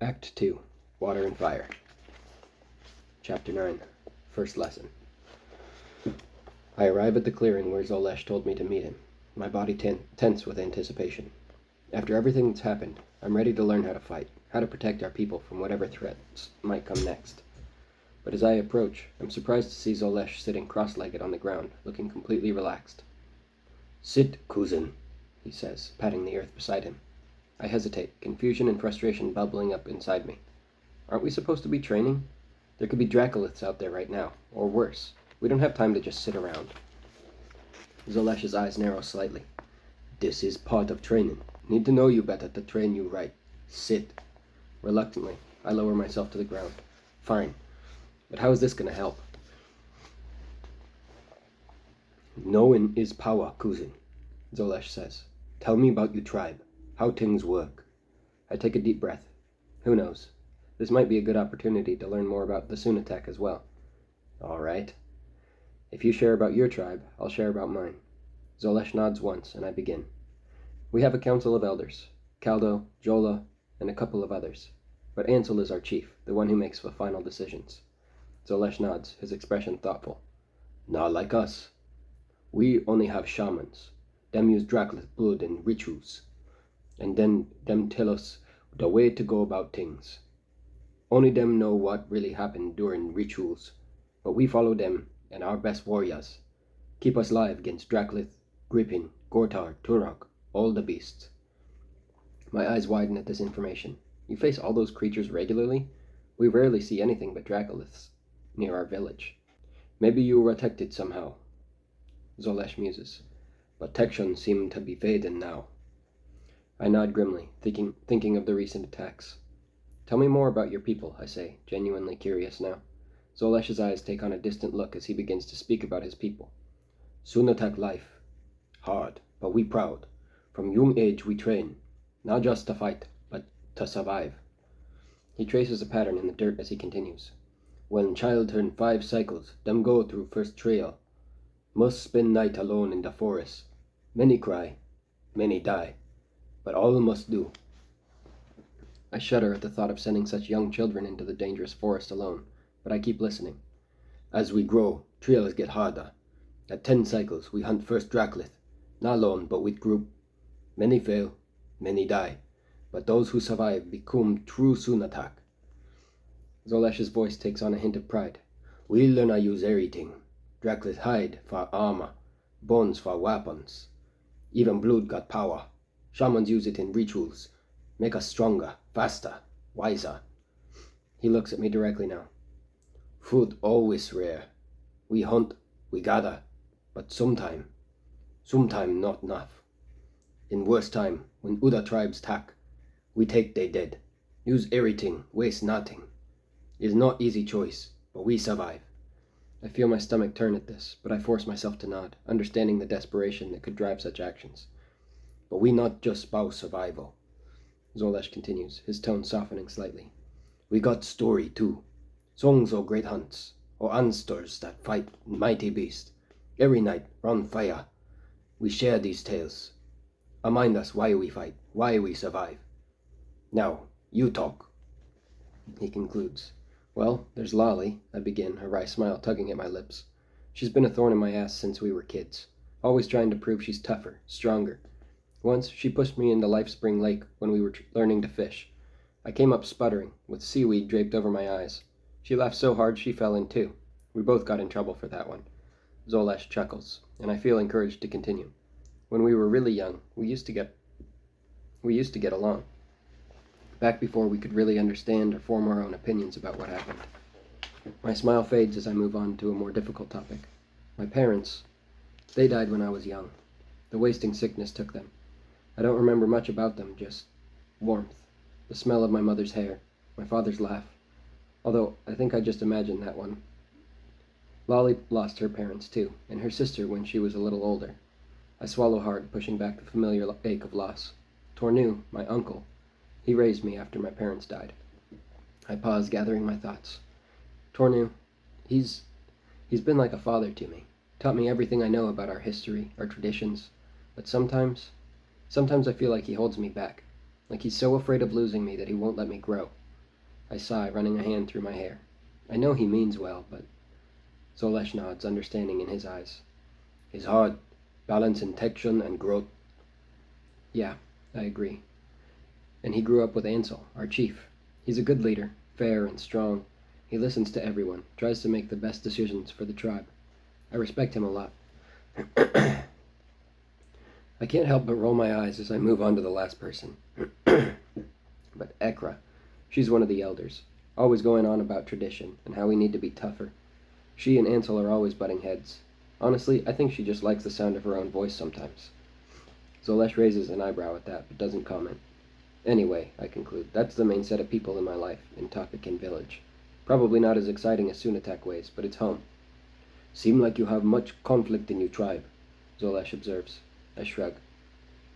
Act 2, Water and Fire. Chapter 9, First Lesson. I arrive at the clearing where Zolesh told me to meet him, my body tense with anticipation. After everything that's happened, I'm ready to learn how to fight, how to protect our people from whatever threats might come next. But as I approach, I'm surprised to see Zolesh sitting cross-legged on the ground, looking completely relaxed. "Sit, cousin," he says, patting the earth beside him. I hesitate, confusion and frustration bubbling up inside me. Aren't we supposed to be training? There could be Dracoliths out there right now, or worse. We don't have time to just sit around. Zolesh's eyes narrow slightly. "This is part of training. Need to know you better to train you right. Sit." Reluctantly, I lower myself to the ground. Fine. But how is this going to help? "Knowing is power, cousin," Zolesh says. "Tell me about your tribe. How things work." I take a deep breath. Who knows? This might be a good opportunity to learn more about the Sunatek as well. All right. If you share about your tribe, I'll share about mine. Zolesh nods once, and I begin. We have a council of elders, Caldo, Jola, and a couple of others. But Ansel is our chief, the one who makes the final decisions. Zolesh nods, his expression thoughtful. "Not like us. We only have shamans. Them use Dracolith blood and rituals. And then them tell us the way to go about things. Only them know what really happened during rituals, but we follow them and our best warriors. Keep us live against Dracolith, Grippin, Gortar, Turok, all the beasts." My eyes widen at this information. You face all those creatures regularly? We rarely see anything but Dracoliths near our village. Maybe you were protected somehow, Zolesh muses. Protection seemed to be fading now. I nod grimly, thinking of the recent attacks. "Tell me more about your people," I say, genuinely curious now. Zolesh's eyes take on a distant look as he begins to speak about his people. "Sunatak life. Hard, but we proud. From young age we train, not just to fight, but to survive." He traces a pattern in the dirt as he continues. "When child turn 5 cycles, them go through first trail. Must spend night alone in the forest. Many cry, many die, but all must do." I shudder at the thought of sending such young children into the dangerous forest alone, but I keep listening. "As we grow, trails get harder. At 10 cycles, we hunt first Dracolith, not alone, but with group. Many fail, many die, but those who survive become true Sunatak." Zolesh's voice takes on a hint of pride. "We learn to use everything. Dracolith hide for armor, bones for weapons. Even blood got power. Shamans use it in rituals. Make us stronger, faster, wiser." He looks at me directly now. "Food always rare. We hunt, we gather, but sometime not enough. In worst time, when other tribes attack, we take they dead. Use everything, waste nothing. It's not easy choice, but we survive." I feel my stomach turn at this, but I force myself to nod, understanding the desperation that could drive such actions. "But we not just spouse survival," Zolesh continues, his tone softening slightly. "We got story too. Songs of great hunts, or monsters that fight mighty beasts. Every night, round fire, we share these tales. Remind us why we fight, why we survive. Now, you talk," he concludes. "Well, there's Lolly," I begin, a wry smile tugging at my lips. "She's been a thorn in my ass since we were kids, always trying to prove she's tougher, stronger. Once, she pushed me into Life Spring Lake when we were learning to fish. I came up sputtering, with seaweed draped over my eyes. She laughed so hard she fell in too. We both got in trouble for that one." Zolesh chuckles, and I feel encouraged to continue. "When we were really young, we used to get along. Back before we could really understand or form our own opinions about what happened." My smile fades as I move on to a more difficult topic. "My parents, they died when I was young. The wasting sickness took them. I don't remember much about them, just warmth, the smell of my mother's hair, my father's laugh. Although I think I just imagined that one. Lolly lost her parents too, and her sister when she was a little older. I swallow hard, pushing back the familiar ache of loss. Tornu, my uncle, he raised me after my parents died." I pause, gathering my thoughts. "Tornu, he's been like a father to me. Taught me everything I know about our history, our traditions. But sometimes I feel like he holds me back. Like he's so afraid of losing me that he won't let me grow. I sigh, running a hand through my hair. I know he means well, but... Zolesh nods, understanding in his eyes. It's hard, balancing tension and growth. Yeah, I agree. And he grew up with Ansel, our chief. He's a good leader, fair and strong. He listens to everyone, tries to make the best decisions for the tribe. I respect him a lot. I can't help but roll my eyes as I move on to the last person. But Ekra, she's one of the elders, always going on about tradition and how we need to be tougher. She and Ansel are always butting heads. Honestly, I think she just likes the sound of her own voice sometimes. Zolesh raises an eyebrow at that, but doesn't comment. Anyway, I conclude, that's the main set of people in my life in Takakin village. Probably not as exciting as Sunatak ways, but it's home. Seem like you have much conflict in your tribe, Zolesh observes. I shrug.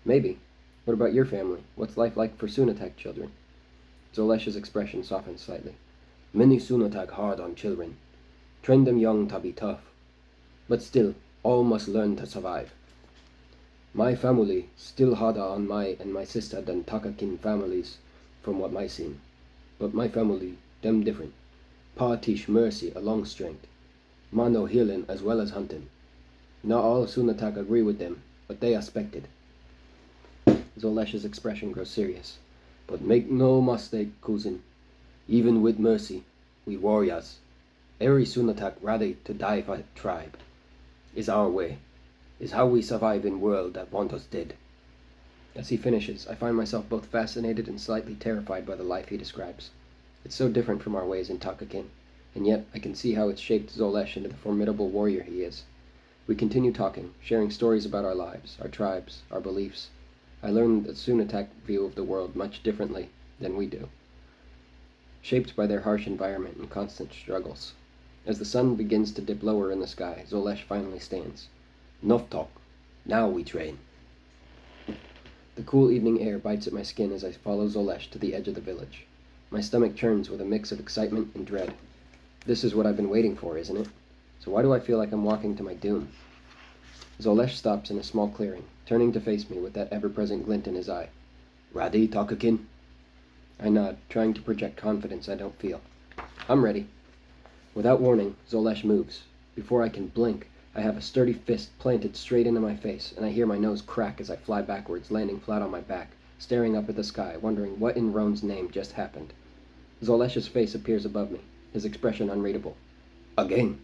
Maybe. What about your family? What's life like for Sunatak children? Zolesh's expression softens slightly. Many Sunatak hard on children. Train them young to be tough. But still, all must learn to survive. My family still harder on my and my sister than Takakin families, from what my seen. But my family, them different. Pa teach mercy along strength. Ma know healing as well as hunting. Not all Sunatak agree with them, but they expect it. Zolesh's expression grows serious. But make no mistake, cousin. Even with mercy, we warriors. Every Sunatak ready to die for tribe. Is our way. Is how we survive in world that want us dead. As he finishes, I find myself both fascinated and slightly terrified by the life he describes. It's so different from our ways in Takakin, and yet I can see how it's shaped Zolesh into the formidable warrior he is. We continue talking, sharing stories about our lives, our tribes, our beliefs. I learn that Sunatak view of the world much differently than we do, shaped by their harsh environment and constant struggles. As the sun begins to dip lower in the sky, Zolesh finally stands. Enough talk. Now we train. The cool evening air bites at my skin as I follow Zolesh to the edge of the village. My stomach churns with a mix of excitement and dread. This is what I've been waiting for, isn't it? So why do I feel like I'm walking to my doom? Zolesh stops in a small clearing, turning to face me with that ever-present glint in his eye. Ready, Takakin? I nod, trying to project confidence I don't feel. I'm ready. Without warning, Zolesh moves. Before I can blink, I have a sturdy fist planted straight into my face, and I hear my nose crack as I fly backwards, landing flat on my back, staring up at the sky, wondering what in Roan's name just happened. Zolesh's face appears above me, his expression unreadable. Again.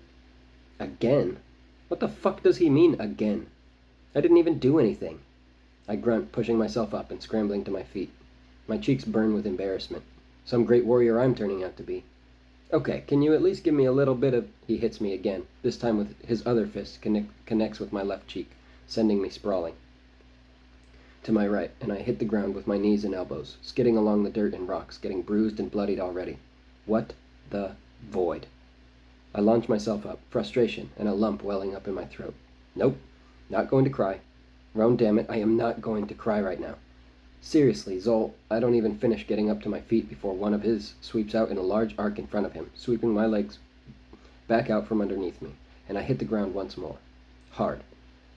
Again? What the fuck does he mean, again? I didn't even do anything. I grunt, pushing myself up and scrambling to my feet. My cheeks burn with embarrassment. Some great warrior I'm turning out to be. Okay, can you at least give me a little bit of... He hits me again, this time with his other fist connects with my left cheek, sending me sprawling to my right, and I hit the ground with my knees and elbows, skidding along the dirt and rocks, getting bruised and bloodied already. What the void? I launch myself up, frustration and a lump welling up in my throat. Nope, not going to cry. Roan, damn it, I am not going to cry right now. Seriously, Zol, I don't even finish getting up to my feet before one of his sweeps out in a large arc in front of him, sweeping my legs back out from underneath me, and I hit the ground once more. Hard.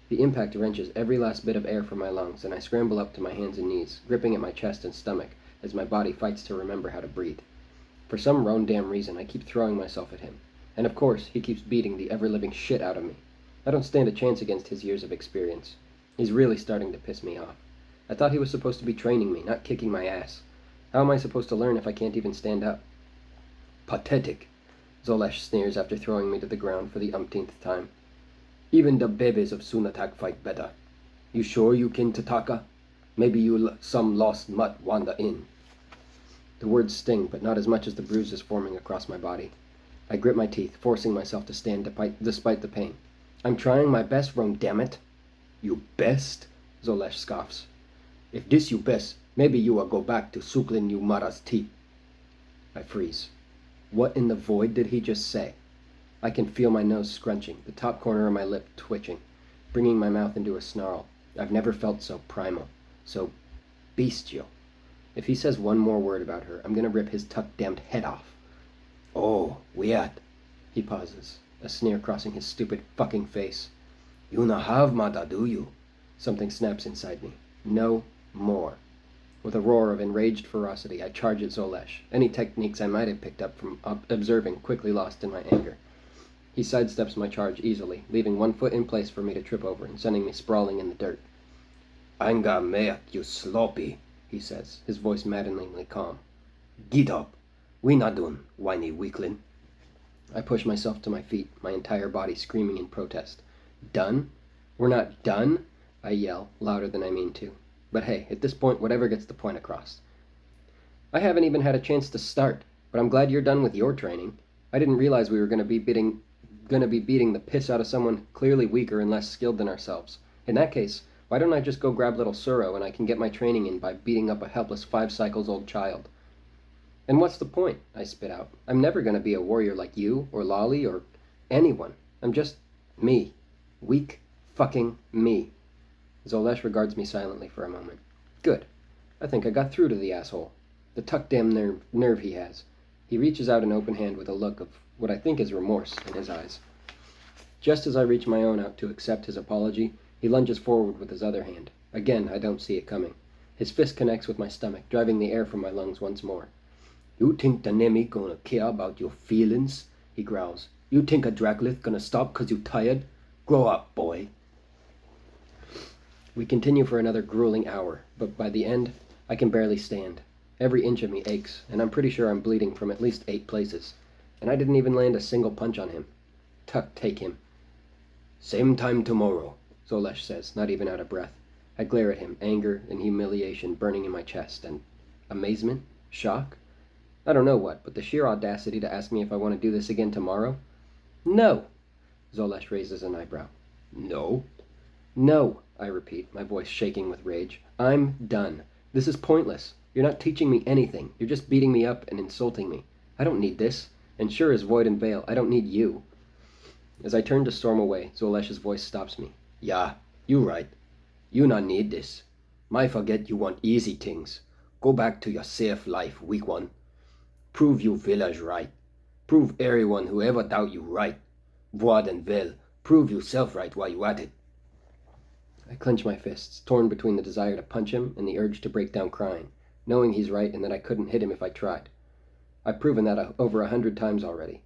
The impact wrenches every last bit of air from my lungs, and I scramble up to my hands and knees, gripping at my chest and stomach as my body fights to remember how to breathe. For some Roan damn reason, I keep throwing myself at him, and of course, he keeps beating the ever-living shit out of me. I don't stand a chance against his years of experience. He's really starting to piss me off. I thought he was supposed to be training me, not kicking my ass. How am I supposed to learn if I can't even stand up? Pathetic, Zolesh sneers after throwing me to the ground for the umpteenth time. Even the babies of Sunatak fight better. You sure you kin Tataka? Maybe you some lost mutt wander in. The words sting, but not as much as the bruises forming across my body. I grit my teeth, forcing myself to stand despite the pain. I'm trying my best, Roan, damn it. You best? Zolesh scoffs. If this you best, maybe you will go back to suckling you mara's teeth. I freeze. What in the void did he just say? I can feel my nose scrunching, the top corner of my lip twitching, bringing my mouth into a snarl. I've never felt so primal, so bestial. If he says one more word about her, I'm gonna rip his tuck-damned head off. Oh, weird. He pauses, a sneer crossing his stupid fucking face. You not have mother, do you? Something snaps inside me. No more. With a roar of enraged ferocity, I charge at Zolesh, any techniques I might have picked up from observing quickly lost in my anger. He sidesteps my charge easily, leaving one foot in place for me to trip over and sending me sprawling in the dirt. "Anga meak, you sloppy," he says, his voice maddeningly calm. "Get up. We not done, whiny weakling." I push myself to my feet, my entire body screaming in protest. "Done? We're not done?" I yell, louder than I mean to. But hey, at this point, whatever gets the point across. "I haven't even had a chance to start, but I'm glad you're done with your training. I didn't realize we were going to be beating the piss out of someone clearly weaker and less skilled than ourselves. In that case, why don't I just go grab little Suro and I can get my training in by beating up a helpless 5 cycles old child?" "And what's the point?" I spit out. "I'm never going to be a warrior like you, or Lolly, or anyone. I'm just me. Weak fucking me." Zolesh regards me silently for a moment. Good. I think I got through to the asshole. The tuck-damn nerve he has. He reaches out an open hand with a look of what I think is remorse in his eyes. Just as I reach my own out to accept his apology, he lunges forward with his other hand. Again, I don't see it coming. His fist connects with my stomach, driving the air from my lungs once more. "You think the Nemi gonna care about your feelings?" he growls. "You think a Draclith gonna stop 'cause you tired? Grow up, boy." We continue for another grueling hour, but by the end, I can barely stand. Every inch of me aches, and I'm pretty sure I'm bleeding from at least 8 places. And I didn't even land a single punch on him. Tuck, take him. "Same time tomorrow," Zolesh says, not even out of breath. I glare at him, anger and humiliation burning in my chest, and amazement? Shock? I don't know what, but the sheer audacity to ask me if I want to do this again tomorrow? "No!" Zolesh raises an eyebrow. "No?" "No," I repeat, my voice shaking with rage. "I'm done. This is pointless. You're not teaching me anything. You're just beating me up and insulting me. I don't need this. And sure as Void and Veil, I don't need you." As I turn to storm away, Zolesh's voice stops me. "Yeah, you right. You not need this. My forget you want easy things. Go back to your safe life, weak one. Prove you village right. Prove everyone who ever doubt you right. Void and Veil, prove yourself right while you at it." I clench my fists, torn between the desire to punch him and the urge to break down crying, knowing he's right and that I couldn't hit him if I tried. I've proven that over 100 times already.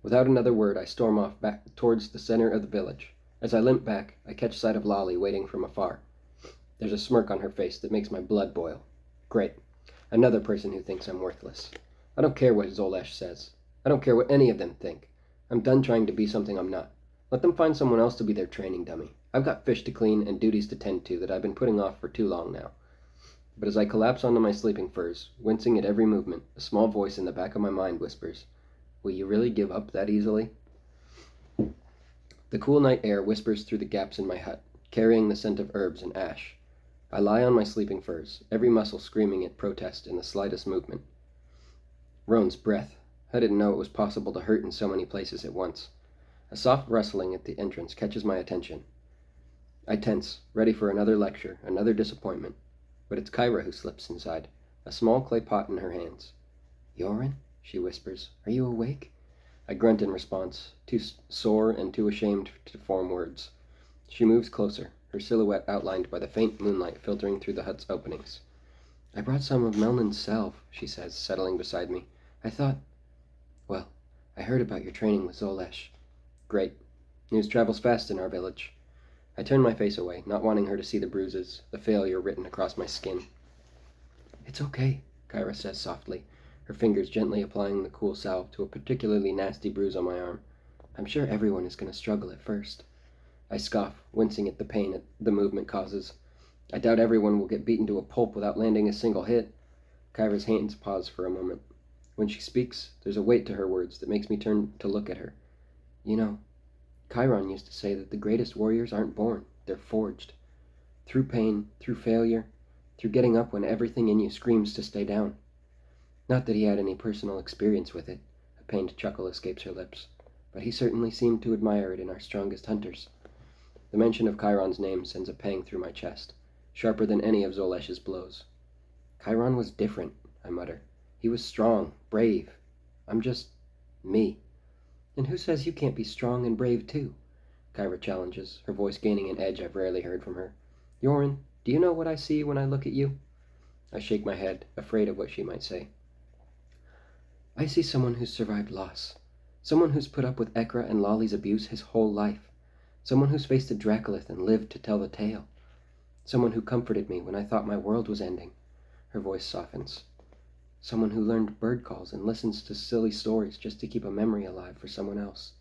Without another word, I storm off back towards the center of the village. As I limp back, I catch sight of Lolly waiting from afar. There's a smirk on her face that makes my blood boil. Great. Another person who thinks I'm worthless. I don't care what Zolesh says. I don't care what any of them think. I'm done trying to be something I'm not. Let them find someone else to be their training dummy. I've got fish to clean and duties to tend to that I've been putting off for too long now. But as I collapse onto my sleeping furs, wincing at every movement, a small voice in the back of my mind whispers, "Will you really give up that easily?" The cool night air whispers through the gaps in my hut, carrying the scent of herbs and ash. I lie on my sleeping furs, every muscle screaming at protest in the slightest movement. Roan's breath. I didn't know it was possible to hurt in so many places at once. A soft rustling at the entrance catches my attention. I tense, ready for another lecture, another disappointment. But it's Kyra who slips inside, a small clay pot in her hands. "Yoren," she whispers, "are you awake?" I grunt in response, too sore and too ashamed to form words. She moves closer, her silhouette outlined by the faint moonlight filtering through the hut's openings. "I brought some of Melnin's salve," she says, settling beside me. "I thought... well, I heard about your training with Zolesh." "Great. News travels fast in our village." I turn my face away, not wanting her to see the bruises, the failure written across my skin. "It's okay," Kyra says softly, her fingers gently applying the cool salve to a particularly nasty bruise on my arm. "I'm sure everyone is going to struggle at first." I scoff, wincing at the pain the movement causes. "I doubt everyone will get beaten to a pulp without landing a single hit." Kyra's hands pause for a moment. When she speaks, there's a weight to her words that makes me turn to look at her. "You know, Chiron used to say that the greatest warriors aren't born, they're forged. Through pain, through failure, through getting up when everything in you screams to stay down." Not that he had any personal experience with it, a pained chuckle escapes her lips, but he certainly seemed to admire it in our strongest hunters. The mention of Chiron's name sends a pang through my chest, sharper than any of Zolesh's blows. "Chiron was different," I mutter. "He was strong, brave. I'm just... me." "And who says you can't be strong and brave too?" Kyra challenges, her voice gaining an edge I've rarely heard from her. "Yoren, do you know what I see when I look at you?" I shake my head, afraid of what she might say. I see someone who's survived loss. Someone who's put up with Ekra and Lolly's abuse his whole life. Someone who's faced a Dracolith and lived to tell the tale. Someone who comforted me when I thought my world was ending. Her voice softens. Someone who learned bird calls and listens to silly stories just to keep a memory alive for someone else.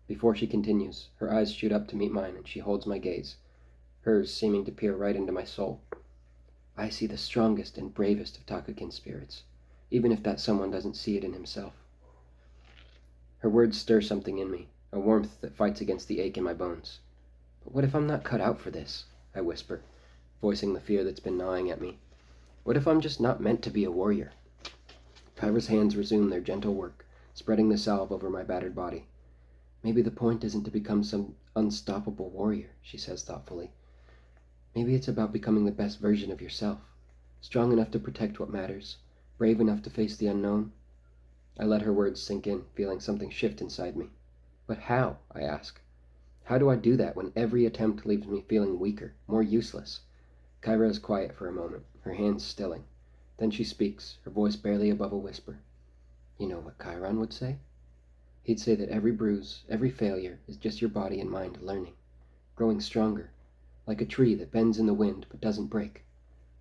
Before she continues, her eyes shoot up to meet mine and she holds my gaze, hers seeming to peer right into my soul. I see the strongest and bravest of Takakin spirits, even if that someone doesn't see it in himself. Her words stir something in me, a warmth that fights against the ache in my bones. But what if I'm not cut out for this? I whisper, voicing the fear that's been gnawing at me. What if I'm just not meant to be a warrior? Kyra's hands resume their gentle work, spreading the salve over my battered body. Maybe the point isn't to become some unstoppable warrior, she says thoughtfully. Maybe it's about becoming the best version of yourself, strong enough to protect what matters, brave enough to face the unknown. I let her words sink in, feeling something shift inside me. But how? I ask. How do I do that when every attempt leaves me feeling weaker, more useless? Kyra is quiet for a moment, her hands stilling. Then she speaks, her voice barely above a whisper. You know what Chiron would say? He'd say that every bruise, every failure, is just your body and mind learning, growing stronger, like a tree that bends in the wind but doesn't break.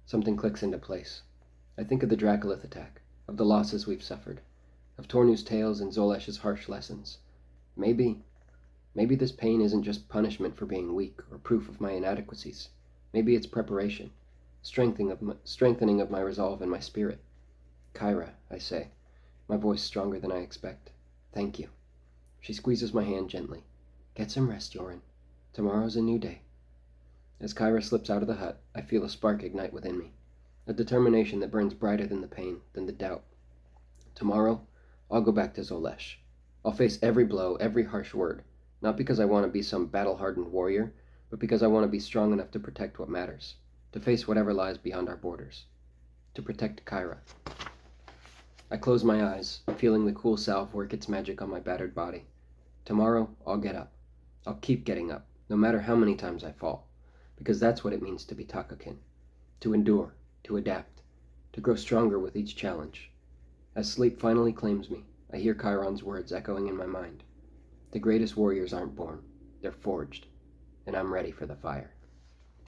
Something clicks into place. I think of the Dracolith attack, of the losses we've suffered, of Tornu's tales and Zolesh's harsh lessons. Maybe this pain isn't just punishment for being weak or proof of my inadequacies. Maybe it's preparation, strengthening of my resolve and my spirit. Kyra, I say, my voice stronger than I expect. Thank you. She squeezes my hand gently. Get some rest, Yoren. Tomorrow's a new day. As Kyra slips out of the hut, I feel a spark ignite within me, a determination that burns brighter than the pain, than the doubt. Tomorrow, I'll go back to Zolesh. I'll face every blow, every harsh word, not because I want to be some battle-hardened warrior, but because I want to be strong enough to protect what matters, to face whatever lies beyond our borders, to protect Kyra. I close my eyes, feeling the cool salve work its magic on my battered body. Tomorrow, I'll get up. I'll keep getting up, no matter how many times I fall, because that's what it means to be Takakin, to endure, to adapt, to grow stronger with each challenge. As sleep finally claims me, I hear Chiron's words echoing in my mind. The greatest warriors aren't born, they're forged, and I'm ready for the fire.